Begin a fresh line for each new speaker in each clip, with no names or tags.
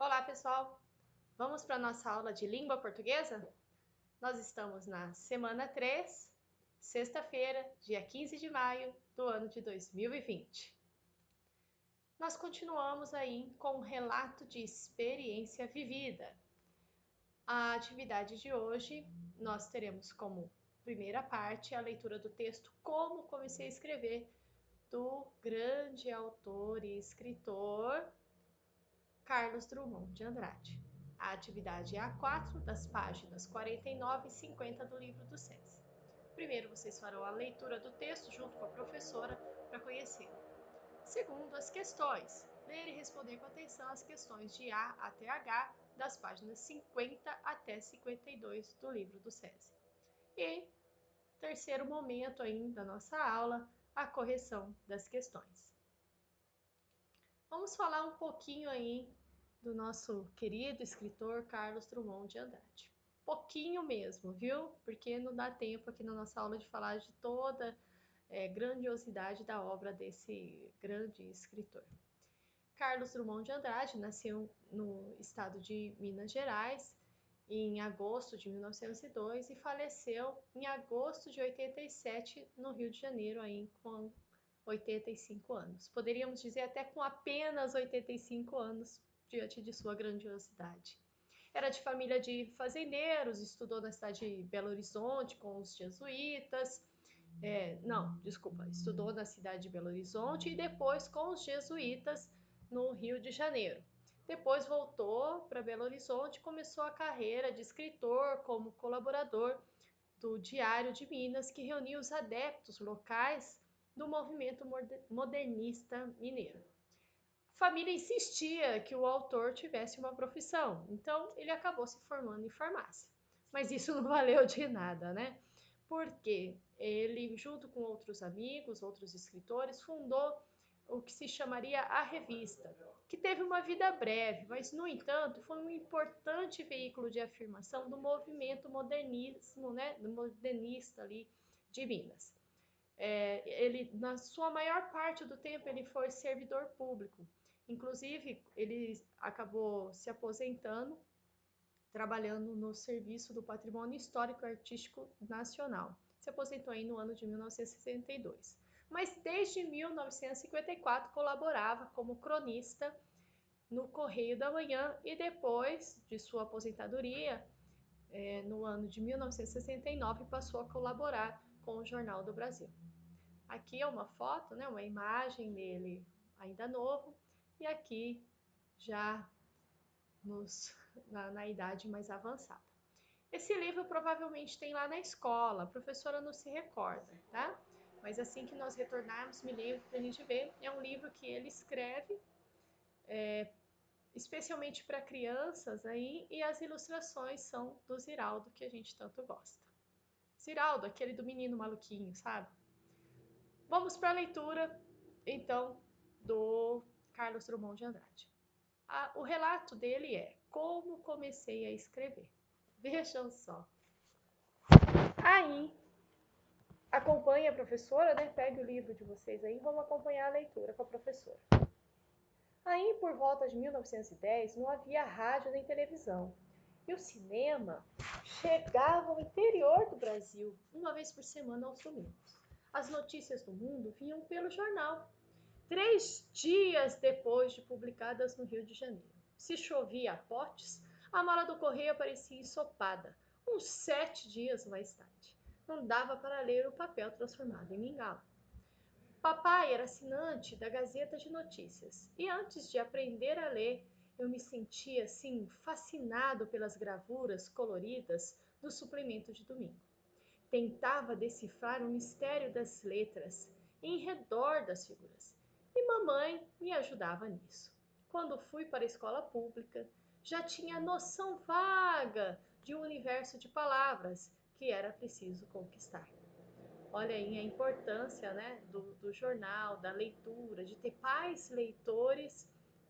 Olá, pessoal! Vamos para a nossa aula de língua portuguesa? Nós estamos na semana 3, sexta-feira, dia 15 de maio do ano de 2020. Nós continuamos aí com um relato de experiência vivida. A atividade de hoje, nós teremos como primeira parte a leitura do texto Como Comecei a Escrever, do grande autor e escritor Carlos Drummond de Andrade. A atividade é a 4 das páginas 49 e 50 do livro do SESI. Primeiro, vocês farão a leitura do texto junto com a professora para conhecê-lo. Segundo, as questões. Ler e responder com atenção as questões de A até H das páginas 50 até 52 do livro do SESI. E terceiro momento ainda da nossa aula, a correção das questões. Vamos falar um pouquinho aí do nosso querido escritor Carlos Drummond de Andrade. Pouquinho mesmo, viu? Porque não dá tempo aqui na nossa aula de falar de toda a grandiosidade da obra desse grande escritor. Carlos Drummond de Andrade nasceu no estado de Minas Gerais em agosto de 1902 e faleceu em agosto de 87 no Rio de Janeiro, aí com 85 anos. Poderíamos dizer até com apenas 85 anos, diante de sua grandiosidade. Era de família de fazendeiros, estudou na cidade de Belo Horizonte com os jesuítas. Estudou na cidade de Belo Horizonte e depois com os jesuítas no Rio de Janeiro. Depois voltou para Belo Horizonte e começou a carreira de escritor como colaborador do Diário de Minas, que reunia os adeptos locais do movimento modernista mineiro. A família insistia que o autor tivesse uma profissão, então ele acabou se formando em farmácia. Mas isso não valeu de nada, né? Porque ele, junto com outros amigos, outros escritores, fundou o que se chamaria a Revista, que teve uma vida breve, mas, no entanto, foi um importante veículo de afirmação do movimento modernismo, né, do modernista ali de Minas. Ele, na sua maior parte do tempo, ele foi servidor público. Inclusive, ele acabou se aposentando, trabalhando no Serviço do Patrimônio Histórico e Artístico Nacional. Se aposentou aí no ano de 1962. Mas desde 1954 colaborava como cronista no Correio da Manhã e depois de sua aposentadoria, no ano de 1969, passou a colaborar com o Jornal do Brasil. Aqui é uma foto, né, uma imagem dele ainda novo, e aqui já na idade mais avançada. Esse livro provavelmente tem lá na escola, a professora não se recorda, tá? Mas assim que nós retornarmos, me lembro para a gente ver. É um livro que ele escreve especialmente para crianças aí, e as ilustrações são do Ziraldo, que a gente tanto gosta. Ziraldo, aquele do menino maluquinho, sabe? Vamos para a leitura, então, do Carlos Drummond de Andrade. O relato dele é Como Comecei a Escrever. Vejam só. Aí, acompanhe a professora, né? Pegue o livro de vocês aí e vamos acompanhar a leitura com a professora. Aí, por volta de 1910, não havia rádio nem televisão. E o cinema chegava ao interior do Brasil, uma vez por semana aos domingos. As notícias do mundo vinham pelo jornal, 3 dias depois de publicadas no Rio de Janeiro. Se chovia a potes, a mala do correio aparecia ensopada, uns 7 dias mais tarde. Não dava para ler o papel transformado em mingau. Papai era assinante da Gazeta de Notícias e antes de aprender a ler, eu me sentia assim fascinado pelas gravuras coloridas do suplemento de domingo. Tentava decifrar o mistério das letras em redor das figuras e mamãe me ajudava nisso. Quando fui para a escola pública, já tinha noção vaga de um universo de palavras que era preciso conquistar. Olha aí a importância, né, do jornal, da leitura, de ter pais leitores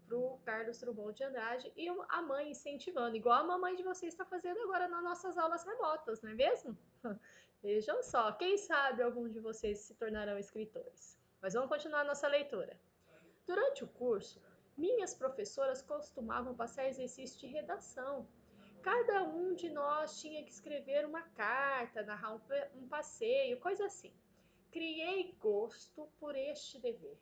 para o Carlos Drummond de Andrade e a mãe incentivando, igual a mamãe de vocês está fazendo agora nas nossas aulas remotas, não é mesmo? Vejam só, quem sabe algum de vocês se tornarão escritores. Mas vamos continuar a nossa leitura. Durante o curso, Minhas professoras costumavam passar exercício de redação. Cada um de nós tinha que escrever uma carta, narrar um passeio, coisa assim. Criei gosto por este dever,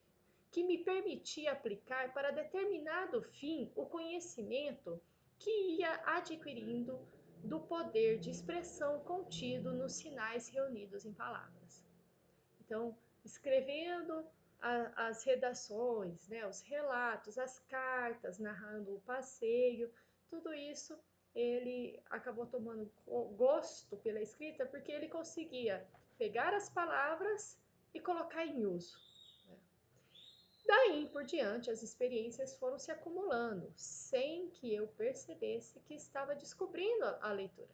que me permitia aplicar para determinado fim o conhecimento que ia adquirindo do poder de expressão contido nos sinais reunidos em palavras. Então, escrevendo as redações, né, os relatos, as cartas, narrando o passeio, tudo isso ele acabou tomando gosto pela escrita porque ele conseguia pegar as palavras e colocar em uso. Daí por diante, as experiências foram se acumulando, sem que eu percebesse que estava descobrindo a leitura.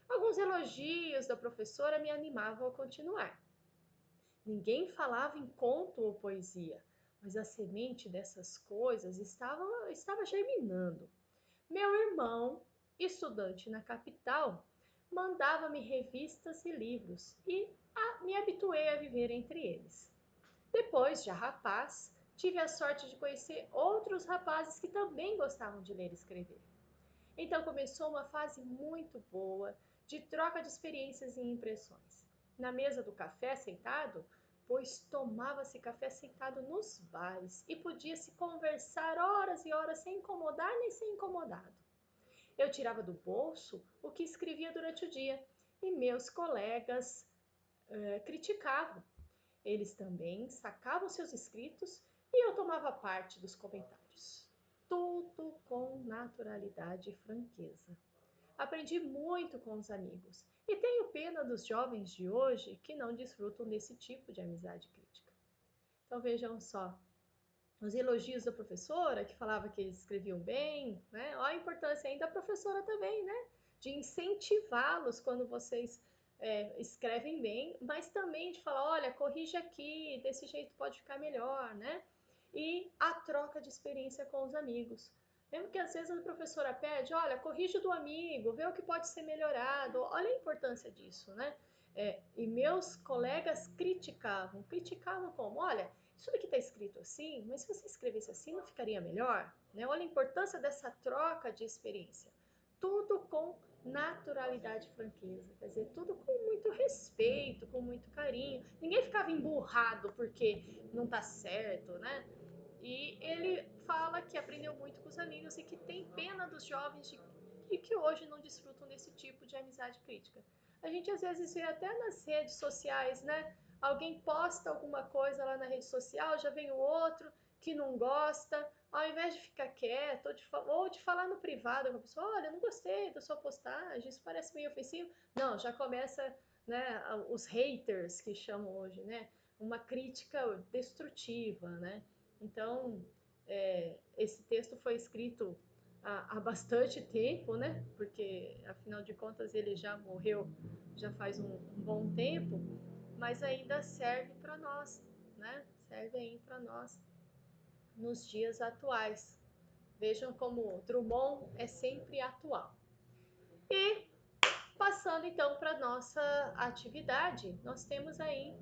Alguns elogios da professora me animavam a continuar. Ninguém falava em conto ou poesia, mas a semente dessas coisas estava germinando. Meu irmão, estudante na capital, mandava-me revistas e livros e me habituei a viver entre eles. Depois, já rapaz, tive a sorte de conhecer outros rapazes que também gostavam de ler e escrever. Então começou uma fase muito boa de troca de experiências e impressões. Na mesa do café sentado, pois tomava-se café sentado nos bares e podia-se conversar horas e horas sem incomodar nem ser incomodado. Eu tirava do bolso o que escrevia durante o dia e meus colegas criticavam. Eles também sacavam seus escritos e eu tomava parte dos comentários. Tudo com naturalidade e franqueza. Aprendi muito com os amigos e tenho pena dos jovens de hoje que não desfrutam desse tipo de amizade crítica. Então vejam só, os elogios da professora, que falava que eles escreviam bem, né? Olha a importância ainda da professora também, né? De incentivá-los quando vocês escrevem bem, mas também de falar, olha, corrige aqui, desse jeito pode ficar melhor, né? E a troca de experiência com os amigos. Mesmo que às vezes a professora pede, olha, corrige do amigo, vê o que pode ser melhorado, olha a importância disso, né? E meus colegas criticavam como, olha, isso daqui está escrito assim, mas se você escrevesse assim não ficaria melhor? Né? Olha a importância dessa troca de experiência. Tudo com naturalidade e franqueza, quer dizer, tudo com muito respeito, com muito carinho. Ninguém ficava emburrado porque não está certo, né? E ele fala que aprendeu muito com os amigos e que tem pena dos jovens de que hoje não desfrutam desse tipo de amizade crítica. A gente às vezes vê até nas redes sociais, né? Alguém posta alguma coisa lá na rede social, já vem o outro que não gosta, ao invés de ficar quieto ou de falar no privado com a pessoa, olha, não gostei da sua postagem, isso parece meio ofensivo. Não, já começa, né, os haters que chamam hoje, né? Uma crítica destrutiva, né? Então, esse texto foi escrito há bastante tempo, né? Porque, afinal de contas, ele já morreu já faz um bom tempo, mas ainda serve para nós, né? Serve aí para nós nos dias atuais. Vejam como Drummond é sempre atual. E passando então para nossa atividade, nós temos aí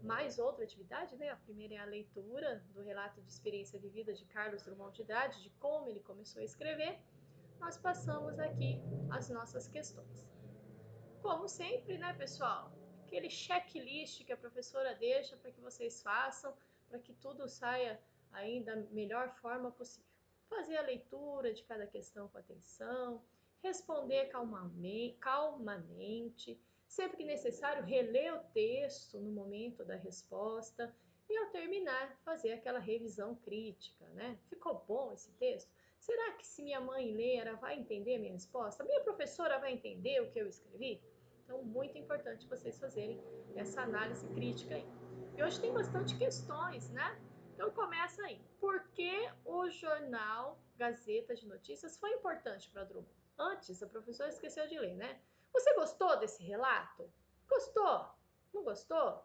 mais outra atividade, né? A primeira é a leitura do relato de experiência vivida de Carlos Drummond de Andrade, de como ele começou a escrever. Nós passamos aqui as nossas questões. Como sempre, né, pessoal? Aquele checklist que a professora deixa para que vocês façam, para que tudo saia aí da melhor forma possível. Fazer a leitura de cada questão com atenção, responder calmamente, sempre que necessário, reler o texto no momento da resposta e, ao terminar, fazer aquela revisão crítica, né? Ficou bom esse texto? Será que se minha mãe ler, ela vai entender a minha resposta? Minha professora vai entender o que eu escrevi? Então, muito importante vocês fazerem essa análise crítica aí. E hoje tem bastante questões, né? Então, começa aí. Por que o jornal Gazeta de Notícias foi importante para Drummond? Antes, a professora esqueceu de ler, né? Você gostou desse relato? Gostou? Não gostou?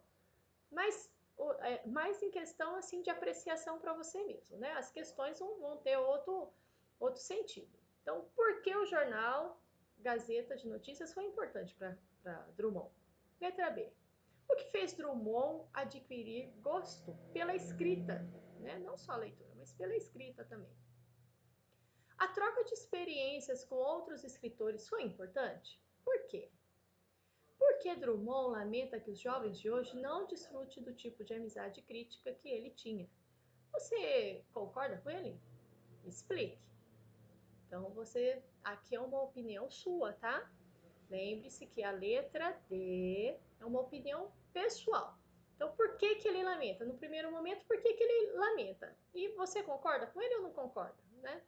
Mas mais em questão assim de apreciação para você mesmo, né? As questões vão ter outro sentido. Então, por que o jornal Gazeta de Notícias foi importante para Drummond? Letra B. O que fez Drummond adquirir gosto pela escrita, né? Não só a leitura, mas pela escrita também. A troca de experiências com outros escritores foi importante? Por quê? Porque Drummond lamenta que os jovens de hoje não desfrutem do tipo de amizade crítica que ele tinha. Você concorda com ele? Explique. Então, aqui é uma opinião sua, tá? Lembre-se que a letra D é uma opinião pessoal. Então, por que que ele lamenta? No primeiro momento, por que que ele lamenta? E você concorda com ele ou não concorda, né?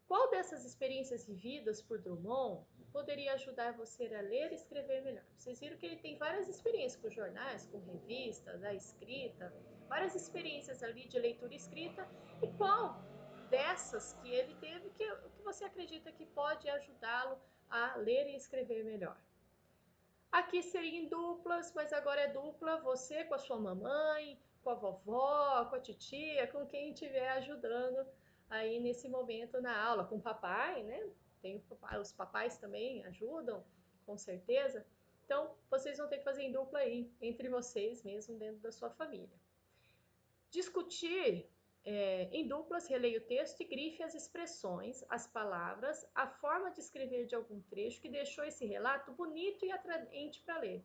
Qual dessas experiências vividas por Drummond poderia ajudar você a ler e escrever melhor? Vocês viram que ele tem várias experiências com jornais, com revistas, a escrita, várias experiências ali de leitura e escrita. E qual dessas que ele teve que você acredita que pode ajudá-lo a ler e escrever melhor? Aqui seria em duplas, mas agora é dupla você com a sua mamãe, com a vovó, com a titia, com quem estiver ajudando aí nesse momento na aula, com o papai, né? Os papais também ajudam, com certeza. Então, vocês vão ter que fazer em dupla aí, entre vocês mesmo, dentro da sua família. Discutir em duplas, releia o texto e grife as expressões, as palavras, a forma de escrever de algum trecho que deixou esse relato bonito e atraente para ler.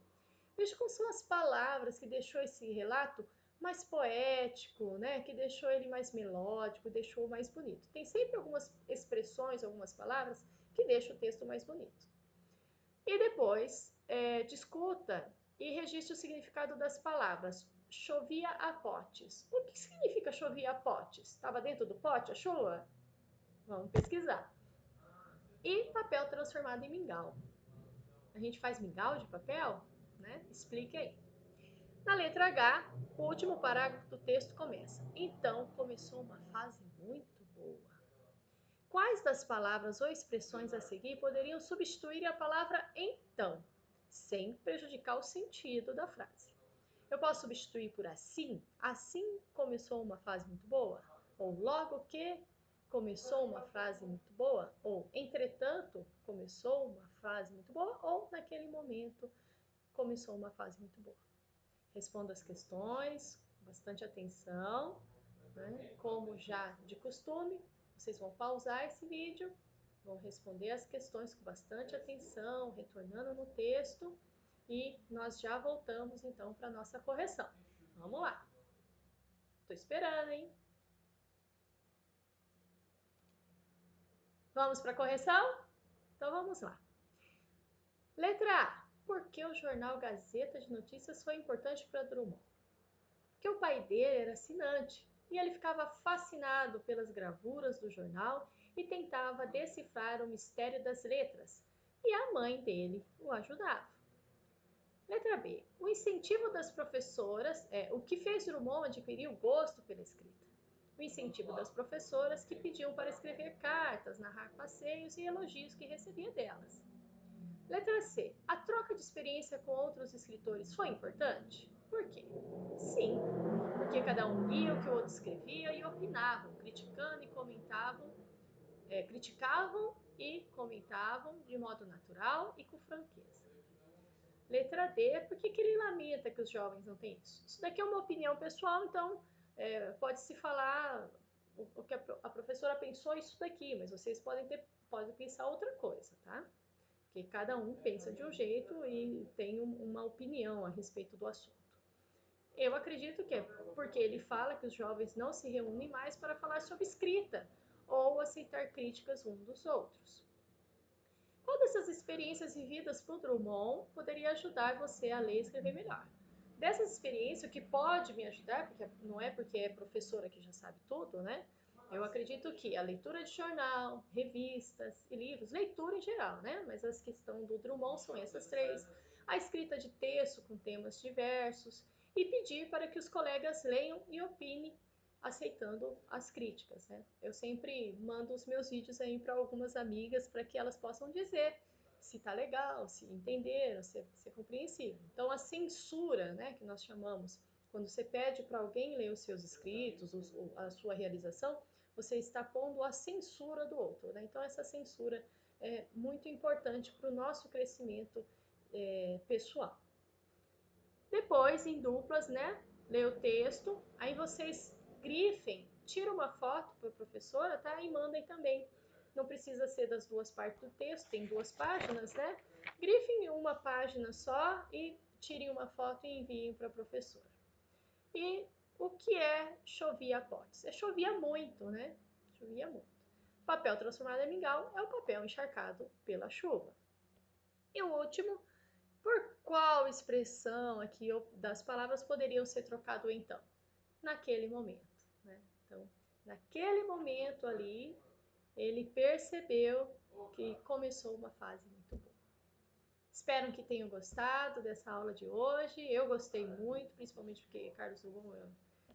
Veja como são as palavras que deixou esse relato mais poético, né? Que deixou ele mais melódico, deixou mais bonito. Tem sempre algumas expressões, algumas palavras que deixam o texto mais bonito. E depois, discuta e registre o significado das palavras. Chovia a potes. O que significa chovia a potes? Estava dentro do pote a chuva? Vamos pesquisar. E papel transformado em mingau. A gente faz mingau de papel? Né? Explique aí. Na letra H, o último parágrafo do texto começa. Então começou uma fase muito boa. Quais das palavras ou expressões a seguir poderiam substituir a palavra então, sem prejudicar o sentido da frase? Eu posso substituir por assim? Assim começou uma fase muito boa? Ou logo que começou uma frase muito boa? Ou entretanto começou uma frase muito boa? Ou naquele momento começou uma fase muito boa? Responda as questões com bastante atenção, né? Como já de costume, vocês vão pausar esse vídeo, vão responder as questões com bastante atenção, retornando no texto, e nós já voltamos então para a nossa correção. Vamos lá. Estou esperando, hein? Vamos para a correção? Então vamos lá. Letra A. Por que o jornal Gazeta de Notícias foi importante para Drummond? Porque o pai dele era assinante e ele ficava fascinado pelas gravuras do jornal e tentava decifrar o mistério das letras, e a mãe dele o ajudava. Letra B. O incentivo das professoras é o que fez Drummond adquirir o gosto pela escrita. O incentivo das professoras que pediam para escrever cartas, narrar passeios e elogios que recebia delas. Letra C. A troca de experiência com outros escritores foi importante? Por quê? Sim, porque cada um lia o que o outro escrevia e opinavam, criticavam e comentavam de modo natural e com franqueza. Letra D, por que ele lamenta que os jovens não têm isso? Isso daqui é uma opinião pessoal, então pode-se falar o que a professora pensou isso daqui, mas vocês podem pensar outra coisa, tá? Porque cada um pensa de um jeito e tem uma opinião a respeito do assunto. Eu acredito que é porque ele fala que os jovens não se reúnem mais para falar sobre escrita ou aceitar críticas uns dos outros. Qual dessas experiências vividas por Drummond poderia ajudar você a ler e escrever melhor? Dessas experiências, o que pode me ajudar, porque não é porque é professora que já sabe tudo, né? Eu acredito que a leitura de jornal, revistas e livros, leitura em geral, né? Mas as que estão do Drummond são essas três. A escrita de texto com temas diversos e pedir para que os colegas leiam e opinem aceitando as críticas, né? Eu sempre mando os meus vídeos aí para algumas amigas para que elas possam dizer se tá legal, se entenderam, se é compreensível. Então a censura, né, que nós chamamos, quando você pede para alguém ler os seus escritos, a sua realização, você está pondo a censura do outro, né? Então essa censura é muito importante para o nosso crescimento pessoal. Depois, em duplas, né, lê o texto, aí vocês grifem tira uma foto para a professora, tá? E mandem também. Não precisa ser das duas partes do texto, tem 2 páginas, né? Grifem uma página só e tirem uma foto e enviem para a professora. E o que é chovia potes? Chovia muito, né? Chovia muito. Papel transformado em mingau é o papel encharcado pela chuva. E o último, por qual expressão aqui das palavras poderiam ser trocado então? Naquele momento, né? Então, naquele momento ali, ele percebeu que começou uma fase muito boa. Espero que tenham gostado dessa aula de hoje. Eu gostei muito, principalmente porque Carlos Drummond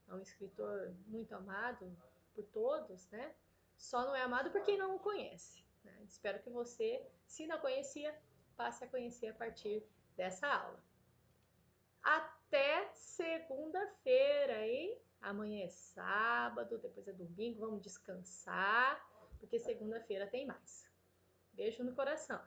é um escritor muito amado por todos, né? Só não é amado por quem não o conhece, né? Espero que você, se não conhecia, passe a conhecer a partir dessa aula. Até segunda-feira, hein? Amanhã é sábado, depois é domingo, vamos descansar, porque segunda-feira tem mais. Beijo no coração.